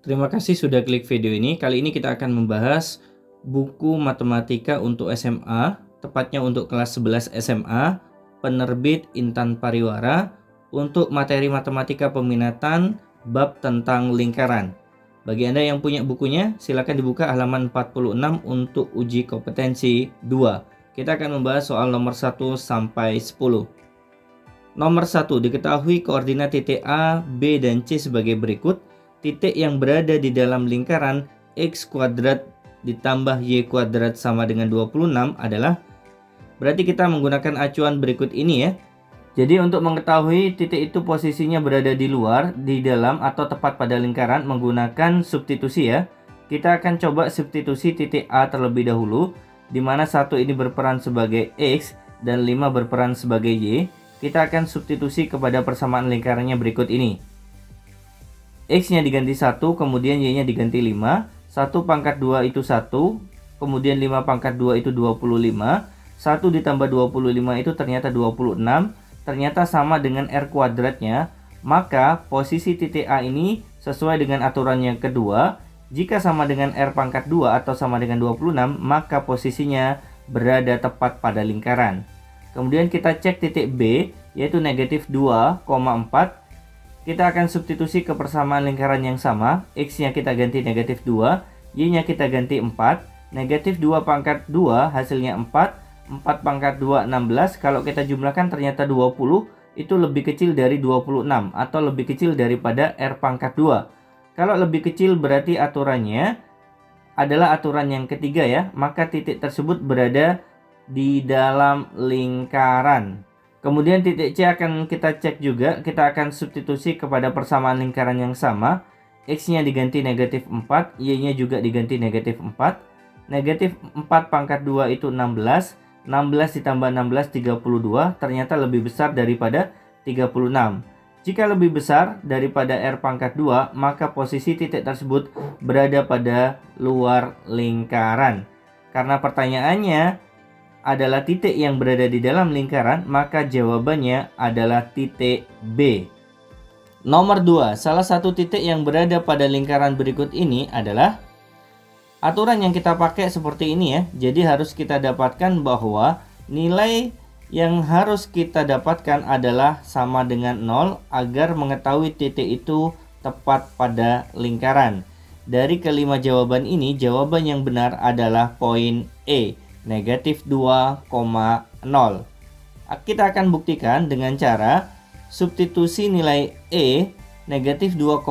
Terima kasih sudah klik video ini. Kali ini kita akan membahas buku matematika untuk SMA, tepatnya untuk kelas 11 SMA, penerbit Intan Pariwara, untuk materi matematika peminatan bab tentang lingkaran. Bagi Anda yang punya bukunya, silakan dibuka halaman 46 untuk uji kompetensi 2. Kita akan membahas soal nomor 1 sampai 10. Nomor 1, diketahui koordinat titik A, B, dan C sebagai berikut. Titik yang berada di dalam lingkaran X kuadrat ditambah Y kuadrat sama dengan 26 adalah, berarti kita menggunakan acuan berikut ini ya. Jadi untuk mengetahui titik itu posisinya berada di luar, di dalam, atau tepat pada lingkaran menggunakan substitusi ya. Kita akan coba substitusi titik A terlebih dahulu, di mana 1 ini berperan sebagai X dan 5 berperan sebagai Y. Kita akan substitusi kepada persamaan lingkarannya berikut ini. X-nya diganti 1, kemudian Y-nya diganti 5. 1 pangkat 2 itu 1, kemudian 5 pangkat 2 itu 25. 1 ditambah 25 itu ternyata 26. Ternyata sama dengan R kuadratnya. Maka posisi titik A ini sesuai dengan aturan yang kedua. Jika sama dengan R pangkat 2 atau sama dengan 26, maka posisinya berada tepat pada lingkaran. Kemudian kita cek titik B, yaitu negatif 2,4. Kita akan substitusi ke persamaan lingkaran yang sama. X-nya kita ganti negatif 2, Y-nya kita ganti 4. Negatif 2 pangkat 2 hasilnya 4. 4 pangkat 2, 16. Kalau kita jumlahkan ternyata 20. Itu lebih kecil dari 26 atau lebih kecil daripada R pangkat 2. Kalau lebih kecil berarti aturannya adalah aturan yang ketiga ya. Maka titik tersebut berada di dalam lingkaran. Kemudian titik C akan kita cek juga. Kita akan substitusi kepada persamaan lingkaran yang sama. X-nya diganti negatif 4, Y-nya juga diganti negatif 4. Negatif 4 pangkat 2 itu 16. 16 ditambah 16, 32. Ternyata lebih besar daripada 36. Jika lebih besar daripada R pangkat 2, maka posisi titik tersebut berada pada luar lingkaran. Karena pertanyaannya adalah titik yang berada di dalam lingkaran, maka jawabannya adalah titik B. Nomor 2, salah satu titik yang berada pada lingkaran berikut ini adalah, aturan yang kita pakai seperti ini ya. Jadi harus kita dapatkan bahwa nilai yang harus kita dapatkan adalah sama dengan 0 agar mengetahui titik itu tepat pada lingkaran. Dari kelima jawaban ini, jawaban yang benar adalah poin E, negatif 2,0. Kita akan buktikan dengan cara substitusi nilai E negatif 2,0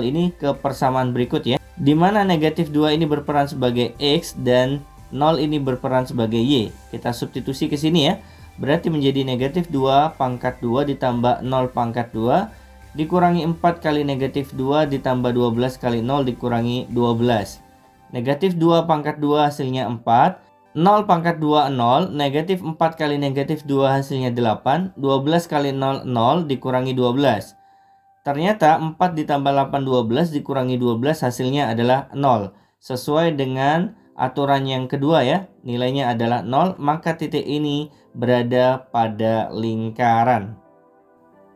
ini ke persamaan berikut ya. Di mana negatif 2 ini berperan sebagai X dan 0 ini berperan sebagai Y. Kita substitusi ke sini ya. Berarti menjadi negatif 2 pangkat 2 ditambah 0 pangkat 2 dikurangi 4 kali negatif 2 ditambah 12 kali 0 dikurangi 12. Negatif 2 pangkat 2 hasilnya 4. 0 pangkat 2, 0. Negatif 4 kali negatif 2 hasilnya 8. 12 kali 0, 0 dikurangi 12. Ternyata 4 ditambah 8, 12 dikurangi 12 hasilnya adalah 0. Sesuai dengan aturan yang kedua ya. Nilainya adalah 0. Maka titik ini berada pada lingkaran.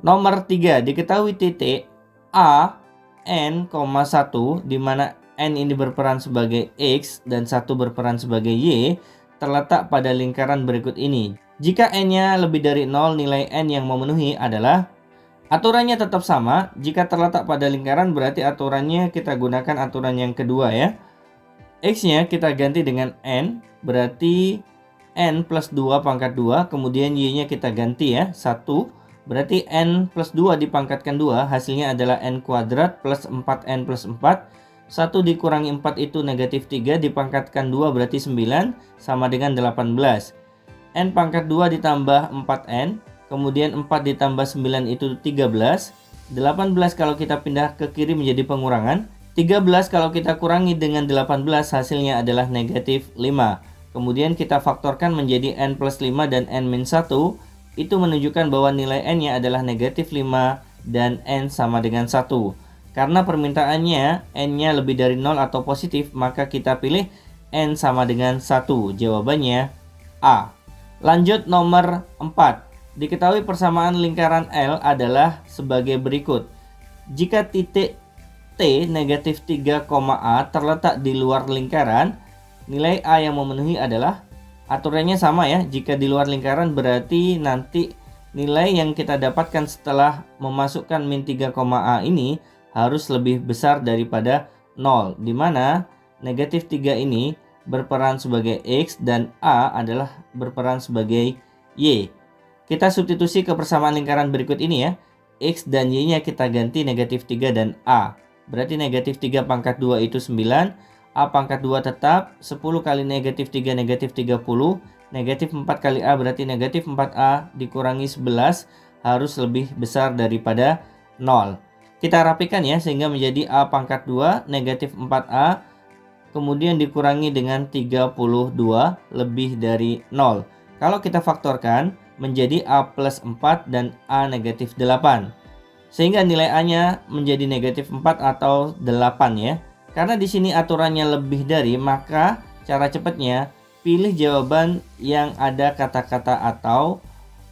Nomor 3. Diketahui titik A, N, 1 di mana N ini berperan sebagai X dan 1 berperan sebagai Y terletak pada lingkaran berikut ini. Jika N-nya lebih dari 0, nilai N yang memenuhi adalah, aturannya tetap sama. Jika terletak pada lingkaran berarti aturannya kita gunakan aturan yang kedua ya. X-nya kita ganti dengan N, berarti N plus 2 pangkat 2, kemudian Y-nya kita ganti ya, 1. Berarti N plus 2 dipangkatkan 2, hasilnya adalah N kuadrat plus 4N plus 4. 1 dikurangi 4 itu negatif 3, dipangkatkan 2 berarti 9, sama dengan 18. N pangkat 2 ditambah 4N, kemudian 4 ditambah 9 itu 13. 18 kalau kita pindah ke kiri menjadi pengurangan. 13 kalau kita kurangi dengan 18 hasilnya adalah negatif 5. Kemudian kita faktorkan menjadi N plus 5 dan N min 1. Itu menunjukkan bahwa nilai N-nya adalah negatif 5 dan N sama dengan 1. Karena permintaannya N-nya lebih dari 0 atau positif, maka kita pilih N sama dengan 1. Jawabannya A. Lanjut nomor 4. Diketahui persamaan lingkaran L adalah sebagai berikut. Jika titik T negatif 3,A terletak di luar lingkaran, nilai A yang memenuhi adalah, aturannya sama ya, jika di luar lingkaran berarti nanti nilai yang kita dapatkan setelah memasukkan min 3,A ini harus lebih besar daripada 0, dimana negatif 3 ini berperan sebagai X dan A adalah berperan sebagai Y. Kita substitusi ke persamaan lingkaran berikut ini ya. X dan Y-nya kita ganti negatif 3 dan A. Berarti negatif 3 pangkat 2 itu 9. A pangkat 2 tetap. 10 kali negatif 3 negatif 30. Negatif 4 kali A berarti negatif 4A dikurangi 11 harus lebih besar daripada 0. Kita rapikan ya sehingga menjadi A pangkat 2 negatif 4A. Kemudian dikurangi dengan 32 lebih dari 0. Kalau kita faktorkan menjadi A plus 4 dan A negatif 8. Sehingga nilai A-nya menjadi negatif 4 atau 8 ya. Karena di sini aturannya lebih dari, maka cara cepatnya pilih jawaban yang ada kata-kata atau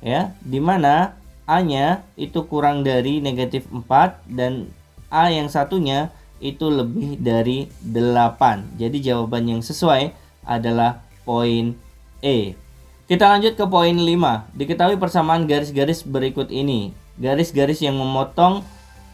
ya, dimana A-nya itu kurang dari negatif 4 dan A yang satunya itu lebih dari 8. Jadi jawaban yang sesuai adalah poin E. Kita lanjut ke poin 5. Diketahui persamaan garis-garis berikut ini. Garis-garis yang memotong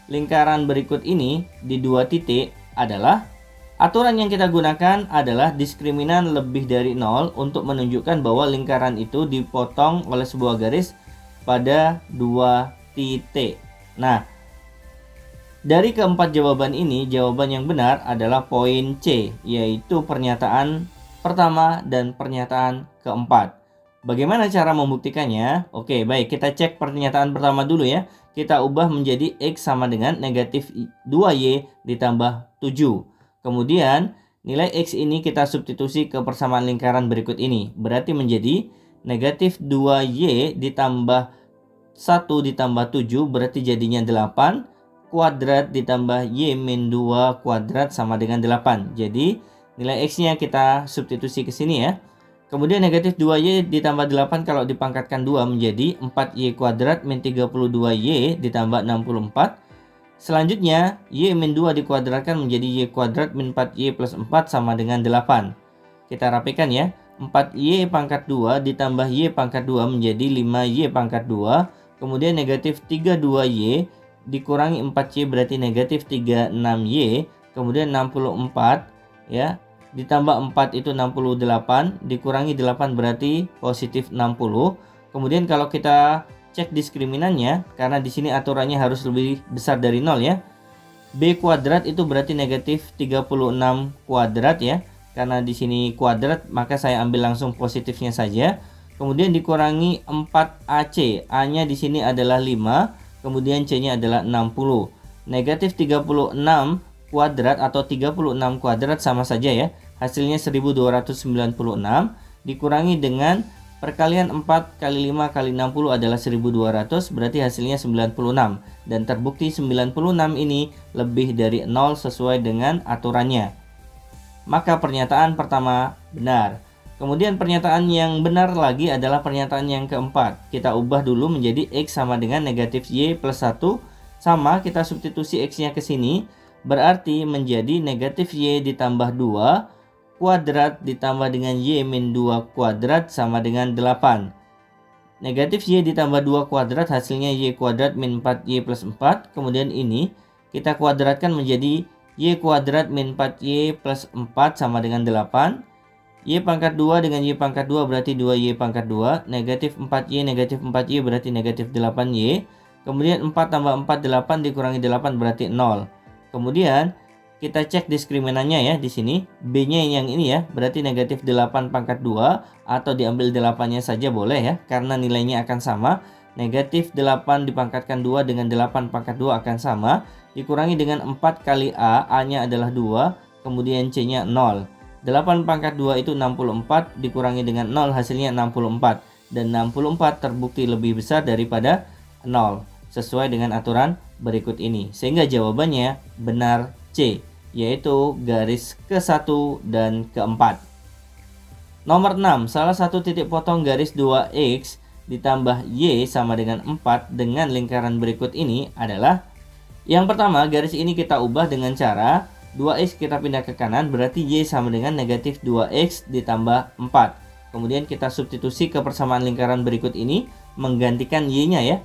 lingkaran berikut ini di 2 titik adalah, aturan yang kita gunakan adalah diskriminan lebih dari 0 untuk menunjukkan bahwa lingkaran itu dipotong oleh sebuah garis pada 2 titik. Nah, dari keempat jawaban ini, jawaban yang benar adalah poin C, yaitu pernyataan pertama dan pernyataan keempat. Bagaimana cara membuktikannya? Oke, baik, kita cek pernyataan pertama dulu ya. Kita ubah menjadi X sama dengan negatif 2Y ditambah 7. Kemudian, nilai X ini kita substitusi ke persamaan lingkaran berikut ini. Berarti menjadi negatif 2Y ditambah 1 ditambah 7, berarti jadinya 8. Kuadrat ditambah Y min 2 kuadrat sama dengan 8. Jadi, nilai X-nya kita substitusi ke sini ya. Kemudian negatif 2Y ditambah 8 kalau dipangkatkan 2 menjadi 4Y kuadrat min 32Y ditambah 64. Selanjutnya, Y min 2 dikuadratkan menjadi Y kuadrat min 4Y plus 4 sama dengan 8. Kita rapikan ya. 4Y pangkat 2 ditambah Y pangkat 2 menjadi 5Y pangkat 2. Kemudian negatif 32Y dikurangi 4Y berarti negatif 36Y. Kemudian 64 ya. Ditambah 4 itu 68, dikurangi 8 berarti positif 60. Kemudian kalau kita cek diskriminannya, karena di sini aturannya harus lebih besar dari 0 ya. B kuadrat itu berarti negatif 36 kuadrat ya. Karena di sini kuadrat, maka saya ambil langsung positifnya saja. Kemudian dikurangi 4AC, A-nya di sini adalah 5, kemudian C-nya adalah 60. Negatif 36 kuadrat atau 36 kuadrat sama saja ya. Hasilnya 1296 dikurangi dengan perkalian 4 kali 5 kali 60 adalah 1200, berarti hasilnya 96. Dan terbukti 96 ini lebih dari 0 sesuai dengan aturannya. Maka pernyataan pertama benar. Kemudian pernyataan yang benar lagi adalah pernyataan yang keempat. Kita ubah dulu menjadi X sama dengan negatif Y plus 1. Sama, kita substitusi X-nya ke sini. Berarti menjadi negatif Y ditambah 2 kuadrat ditambah dengan Y min 2 kuadrat sama dengan 8. Negatif Y ditambah 2 kuadrat hasilnya Y kuadrat min 4Y plus 4. Kemudian ini kita kuadratkan menjadi Y kuadrat min 4Y plus 4 sama dengan 8. Y pangkat 2 dengan Y pangkat 2 berarti 2Y pangkat 2. Negatif 4Y berarti negatif 8Y. Kemudian 4 tambah 4 8 dikurangi 8 berarti 0. Kemudian kita cek diskriminannya ya di sini. B-nya yang ini ya, berarti negatif 8 pangkat 2 atau diambil 8-nya saja boleh ya, karena nilainya akan sama. Negatif 8 dipangkatkan 2 dengan 8 pangkat 2 akan sama. Dikurangi dengan 4 kali A, A-nya adalah 2, kemudian C-nya 0. 8 pangkat 2 itu 64, dikurangi dengan 0 hasilnya 64. Dan 64 terbukti lebih besar daripada 0, sesuai dengan aturan berikut ini. Sehingga jawabannya benar C, yaitu garis ke-1 dan ke-4. Nomor 6, salah satu titik potong garis 2X ditambah Y sama dengan 4 dengan lingkaran berikut ini adalah, Yang pertama, garis ini kita ubah dengan cara 2x kita pindah ke kanan, berarti y sama dengan negatif 2x ditambah 4. Kemudian kita substitusi ke persamaan lingkaran berikut ini, menggantikan y-nya ya.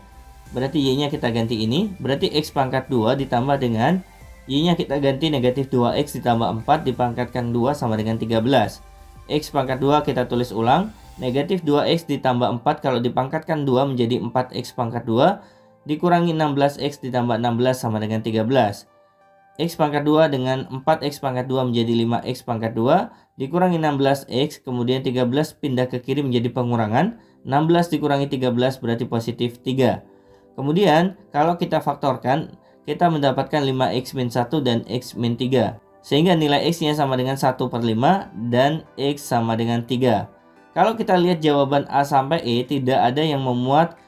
Berarti y-nya kita ganti ini, berarti x pangkat 2 ditambah dengan y-nya kita ganti negatif 2x ditambah 4 dipangkatkan 2 sama dengan 13. X pangkat 2 kita tulis ulang, negatif 2x ditambah 4 kalau dipangkatkan 2 menjadi 4x pangkat 2 dikurangi 16x ditambah 16 sama dengan 13. X pangkat 2 dengan 4x pangkat 2 menjadi 5x pangkat 2 dikurangi 16x, kemudian 13 pindah ke kiri menjadi pengurangan, 16 dikurangi 13 berarti positif 3. Kemudian kalau kita faktorkan, kita mendapatkan 5x min 1 dan x min 3. Sehingga nilai x-nya sama dengan 1/5 dan x sama dengan 3. Kalau kita lihat jawaban A sampai E tidak ada yang memuat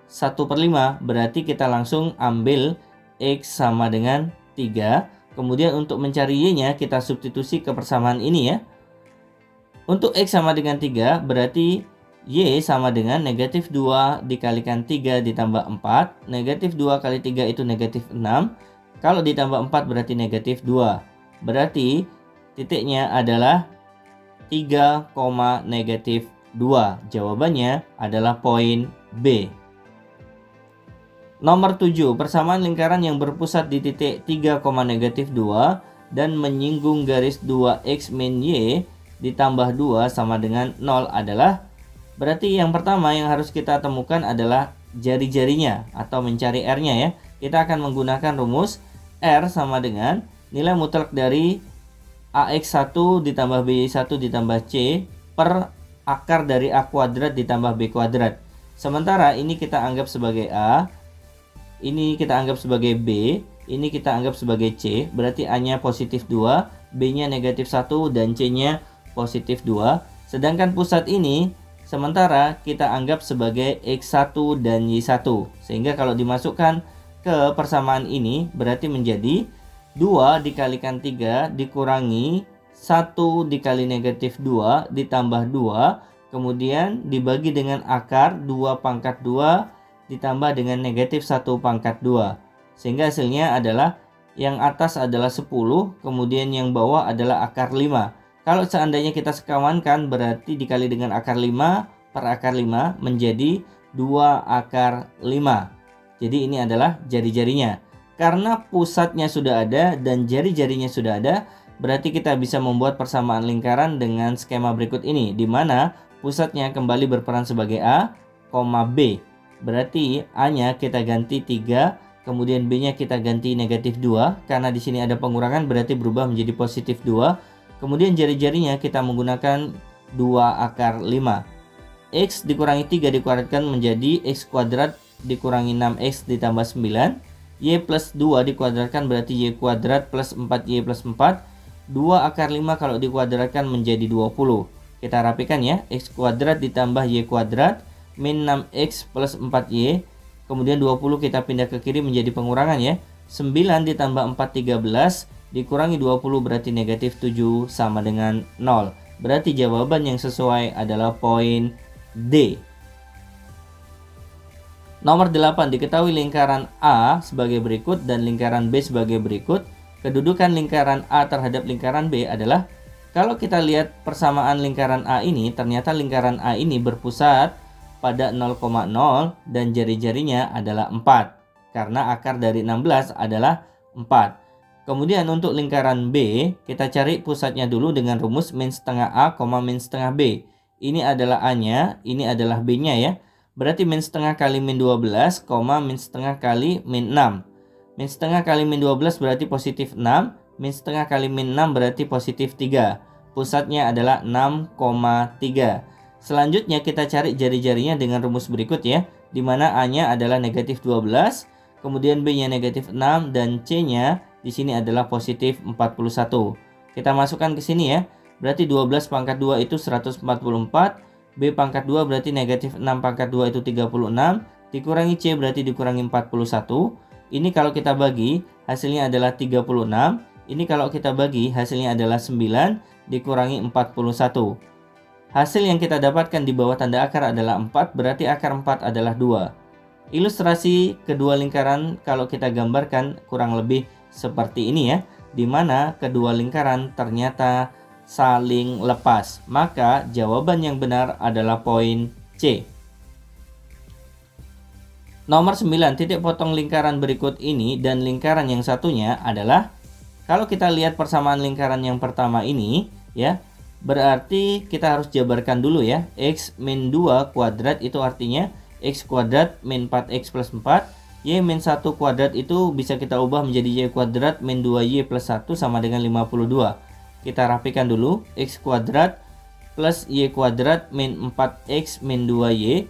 1/5, berarti kita langsung ambil x sama dengan 3. Kemudian untuk mencari y-nya kita substitusi ke persamaan ini ya. Untuk x sama dengan 3 berarti y sama dengan negatif 2 dikalikan 3 ditambah 4. Negatif 2 kali 3 itu negatif 6. Kalau ditambah 4 berarti negatif 2. Berarti titiknya adalah 3, negatif 2. Jawabannya adalah poin B. Nomor 7. Persamaan lingkaran yang berpusat di titik 3, negatif 2 dan menyinggung garis 2x min y ditambah 2 sama dengan 0 adalah, berarti yang pertama yang harus kita temukan adalah jari-jarinya atau mencari R-nya ya. Kita akan menggunakan rumus R sama dengan nilai mutlak dari AX1 ditambah BY1 ditambah C per akar dari A kuadrat ditambah B kuadrat. Sementara ini kita anggap sebagai A, ini kita anggap sebagai B, ini kita anggap sebagai C. Berarti A-nya positif 2, B-nya negatif 1, dan C-nya positif 2. Sedangkan pusat ini sementara kita anggap sebagai X1 dan Y1. Sehingga kalau dimasukkan ke persamaan ini berarti menjadi 2 dikalikan 3 dikurangi 1 dikali negatif 2 ditambah 2. Kemudian dibagi dengan akar 2 pangkat 2 ditambah dengan negatif 1 pangkat 2. Sehingga hasilnya adalah yang atas adalah 10, kemudian yang bawah adalah akar 5. Kalau seandainya kita sekawankan berarti dikali dengan akar 5 per akar 5 menjadi 2 akar 5. Jadi ini adalah jari-jarinya. Karena pusatnya sudah ada dan jari-jarinya sudah ada, berarti kita bisa membuat persamaan lingkaran dengan skema berikut ini, di mana pusatnya kembali berperan sebagai A, B. Berarti A-nya kita ganti 3, kemudian B-nya kita ganti negatif 2. Karena di sini ada pengurangan berarti berubah menjadi positif 2. Kemudian jari-jarinya kita menggunakan 2 akar 5. X dikurangi 3 dikuadratkan menjadi X kuadrat dikurangi 6X ditambah 9. Y plus 2 dikuadratkan berarti Y kuadrat plus 4Y plus 4. 2 akar 5 kalau dikuadratkan menjadi 20. Kita rapikan ya. X kuadrat ditambah Y kuadrat min 6X plus 4Y. Kemudian 20 kita pindah ke kiri menjadi pengurangan ya. 9 ditambah 4 13 dikurangi 20 berarti negatif 7 sama dengan 0. Berarti jawaban yang sesuai adalah poin D. Nomor 8, diketahui lingkaran A sebagai berikut dan lingkaran B sebagai berikut. Kedudukan lingkaran A terhadap lingkaran B adalah, kalau kita lihat persamaan lingkaran A ini, ternyata lingkaran A ini berpusat pada 0,0 dan jari-jarinya adalah 4. Karena akar dari 16 adalah 4. Kemudian untuk lingkaran B, kita cari pusatnya dulu dengan rumus min setengah A, min setengah B. Ini adalah A-nya, ini adalah B-nya ya. Berarti min setengah kali min 12, min setengah kali min 6. Min setengah kali min 12 berarti positif 6. Min setengah kali min 6 berarti positif 3. Pusatnya adalah 6,3. Selanjutnya kita cari jari-jarinya dengan rumus berikut ya. Dimana A-nya adalah negatif 12. Kemudian B-nya negatif 6. Dan C-nya di sini adalah positif 41. Kita masukkan ke sini ya. Berarti 12 pangkat 2 itu 144. B pangkat 2 berarti negatif 6 pangkat 2 itu 36. Dikurangi C berarti dikurangi 41. Ini kalau kita bagi hasilnya adalah 36. Ini kalau kita bagi hasilnya adalah 9 dikurangi 41. Hasil yang kita dapatkan di bawah tanda akar adalah 4, berarti akar 4 adalah 2. Ilustrasi kedua lingkaran kalau kita gambarkan kurang lebih seperti ini ya, di mana kedua lingkaran ternyata saling lepas. Maka jawaban yang benar adalah poin C. Nomor 9, titik potong lingkaran berikut ini dan lingkaran yang satunya adalah, kalau kita lihat persamaan lingkaran yang pertama ini ya, berarti kita harus jabarkan dulu ya. X min 2 kuadrat itu artinya X kuadrat min 4X plus 4. Y min 1 kuadrat itu bisa kita ubah menjadi Y kuadrat min 2Y plus 1 sama dengan 52. Kita rapikan dulu. X kuadrat plus Y kuadrat min 4X min 2Y.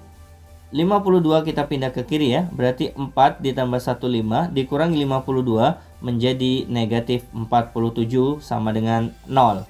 52 kita pindah ke kiri ya. Berarti 4 ditambah 15 dikurangi 52 menjadi negatif 47 sama dengan 0.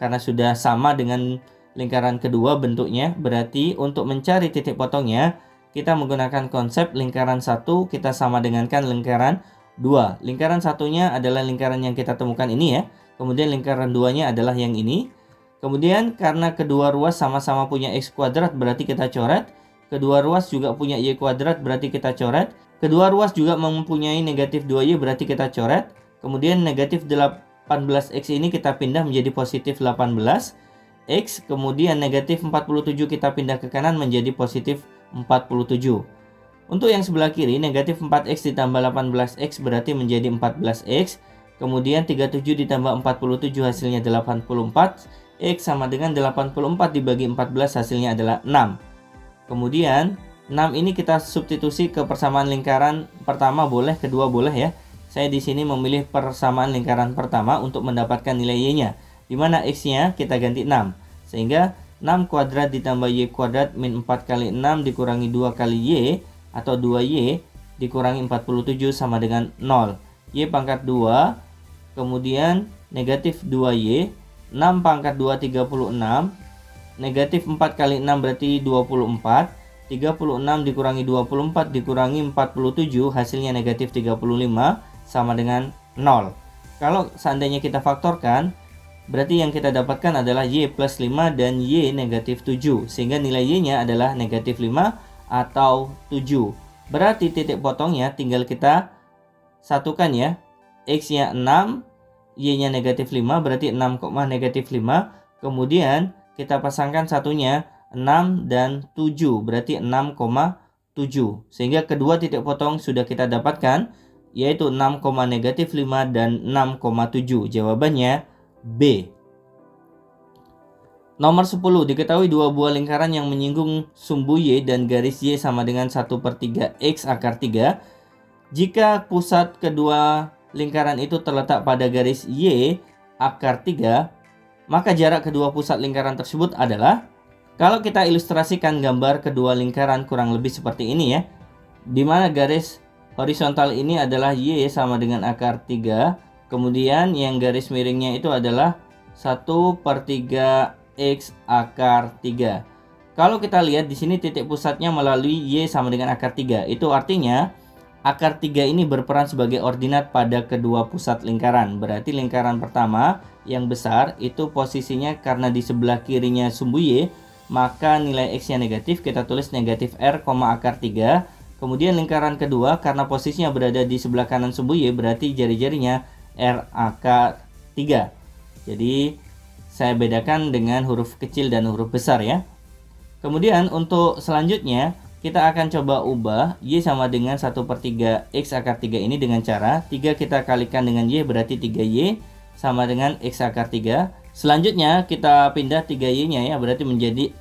Karena sudah sama dengan lingkaran kedua bentuknya, berarti untuk mencari titik potongnya kita menggunakan konsep lingkaran 1 kita sama dengankan lingkaran 2. Lingkaran satunya adalah lingkaran yang kita temukan ini ya. Kemudian lingkaran 2-nya adalah yang ini. Kemudian karena kedua ruas sama-sama punya X kuadrat berarti kita coret. Kedua ruas juga punya Y kuadrat berarti kita coret. Kedua ruas juga mempunyai negatif 2Y berarti kita coret. Kemudian negatif 18X ini kita pindah menjadi positif 18X. Kemudian negatif 47 kita pindah ke kanan menjadi positif 47. Untuk yang sebelah kiri, negatif 4X ditambah 18X berarti menjadi 14X. Kemudian 37 ditambah 47 hasilnya 84X sama dengan 84 dibagi 14 hasilnya adalah 6. Kemudian 6 ini kita substitusi ke persamaan lingkaran pertama boleh, kedua boleh ya. Saya di sini memilih persamaan lingkaran pertama untuk mendapatkan nilai Y-nya, di mana X-nya kita ganti 6. Sehingga 6 kuadrat ditambah Y kuadrat min 4 kali 6 dikurangi 2 kali Y atau 2Y dikurangi 47 sama dengan 0. Y pangkat 2, kemudian negatif 2Y, 6 pangkat 2 36, negatif 4 kali 6 berarti 24, 36 dikurangi 24 dikurangi 47 hasilnya negatif 35 sama dengan 0. Kalau seandainya kita faktorkan, berarti yang kita dapatkan adalah Y plus 5 dan Y negatif 7. Sehingga nilai Y-nya adalah negatif 5 atau 7. Berarti titik potongnya tinggal kita satukan ya. X-nya 6, Y-nya negatif 5, berarti 6, negatif 5. Kemudian kita pasangkan satunya 6 dan 7, berarti 6,7. Sehingga kedua titik potong sudah kita dapatkan, yaitu 6, negatif 5 dan 6,7. Jawabannya B. Nomor 10, diketahui dua buah lingkaran yang menyinggung sumbu Y dan garis Y sama dengan 1/3 X akar 3. Jika pusat kedua lingkaran itu terletak pada garis Y akar 3, maka jarak kedua pusat lingkaran tersebut adalah, kalau kita ilustrasikan gambar kedua lingkaran kurang lebih seperti ini ya, di mana garis horizontal ini adalah Y sama dengan akar 3. Kemudian yang garis miringnya itu adalah 1/3 X akar 3. Kalau kita lihat di sini titik pusatnya melalui Y sama dengan akar 3. Itu artinya akar 3 ini berperan sebagai ordinat pada kedua pusat lingkaran. Berarti lingkaran pertama yang besar itu posisinya karena di sebelah kirinya sumbu Y, maka nilai X-nya negatif, kita tulis negatif R, akar 3. Kemudian lingkaran kedua karena posisinya berada di sebelah kanan sumbu Y, berarti jari-jarinya R akar 3. Jadi saya bedakan dengan huruf kecil dan huruf besar ya. Kemudian untuk selanjutnya kita akan coba ubah Y sama dengan 1/3 X akar 3 ini dengan cara 3 kita kalikan dengan Y berarti 3Y sama dengan X akar 3. Selanjutnya kita pindah 3Y nya ya, berarti menjadi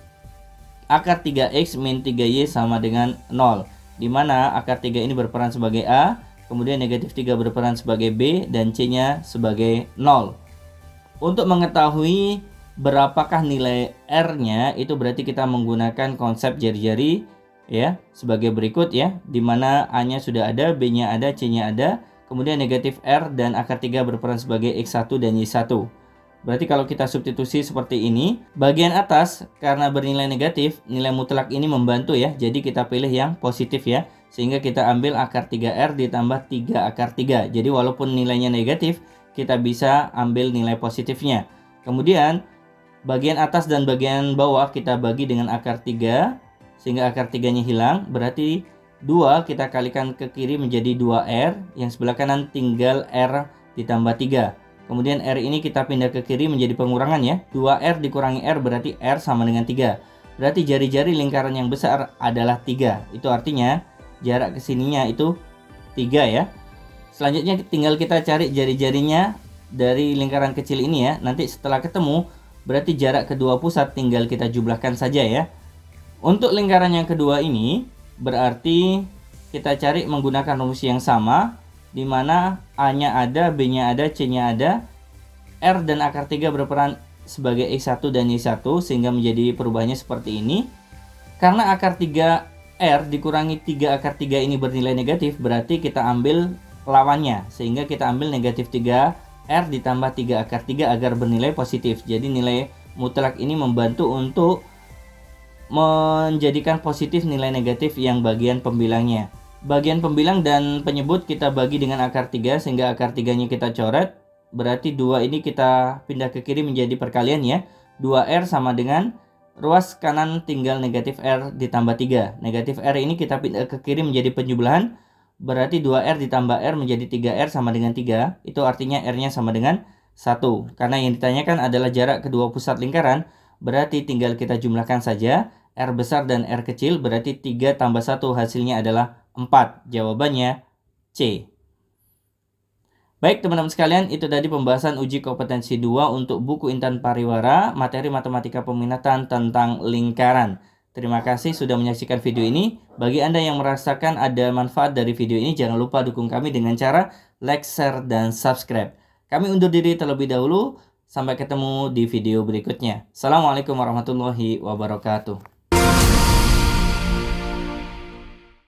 akar 3X min 3Y sama dengan 0. Dimana akar 3 ini berperan sebagai A, kemudian negatif 3 berperan sebagai B, dan C-nya sebagai 0. Untuk mengetahui berapakah nilai R-nya, itu berarti kita menggunakan konsep jari-jari ya, sebagai berikut ya, dimana A-nya sudah ada, B-nya ada, C-nya ada, kemudian negatif R dan akar 3 berperan sebagai X1 dan Y1. Berarti kalau kita substitusi seperti ini, bagian atas karena bernilai negatif, nilai mutlak ini membantu ya, jadi kita pilih yang positif ya. Sehingga kita ambil akar 3R ditambah 3 akar 3. Jadi walaupun nilainya negatif, kita bisa ambil nilai positifnya. Kemudian bagian atas dan bagian bawah kita bagi dengan akar 3, sehingga akar 3-nya hilang. Berarti 2 kita kalikan ke kiri menjadi 2R, yang sebelah kanan tinggal R ditambah 3. Kemudian R ini kita pindah ke kiri menjadi pengurangan ya. 2R dikurangi R berarti R sama dengan 3. Berarti jari-jari lingkaran yang besar adalah 3. Itu artinya jarak ke sininya itu 3 ya. Selanjutnya tinggal kita cari jari-jarinya dari lingkaran kecil ini ya. Nanti setelah ketemu berarti jarak kedua pusat tinggal kita jumlahkan saja ya. Untuk lingkaran yang kedua ini berarti kita cari menggunakan rumus yang sama, di mana A-nya ada, B-nya ada, C-nya ada. R dan akar 3 berperan sebagai X1 dan Y1 sehingga menjadi perubahannya seperti ini. Karena akar 3R dikurangi 3 akar 3 ini bernilai negatif, berarti kita ambil lawannya. Sehingga kita ambil negatif 3R ditambah 3 akar 3 agar bernilai positif. Jadi nilai mutlak ini membantu untuk menjadikan positif nilai negatif yang bagian pembilangnya. Bagian pembilang dan penyebut kita bagi dengan akar 3 sehingga akar 3-nya kita coret. Berarti 2 ini kita pindah ke kiri menjadi perkalian ya. 2R sama dengan ruas kanan tinggal negatif R ditambah 3. Negatif R ini kita pindah ke kiri menjadi penjumlahan. Berarti 2R ditambah R menjadi 3R sama dengan 3. Itu artinya R-nya sama dengan 1. Karena yang ditanyakan adalah jarak kedua pusat lingkaran. Berarti tinggal kita jumlahkan saja. R besar dan R kecil berarti 3 tambah 1 hasilnya adalah 4. Jawabannya C. Baik teman-teman sekalian, itu tadi pembahasan uji kompetensi 2 untuk buku Intan Pariwara, materi matematika peminatan tentang lingkaran. Terima kasih sudah menyaksikan video ini. Bagi Anda yang merasakan ada manfaat dari video ini, jangan lupa dukung kami dengan cara like, share, dan subscribe. Kami undur diri terlebih dahulu. Sampai ketemu di video berikutnya. Assalamualaikum warahmatullahi wabarakatuh.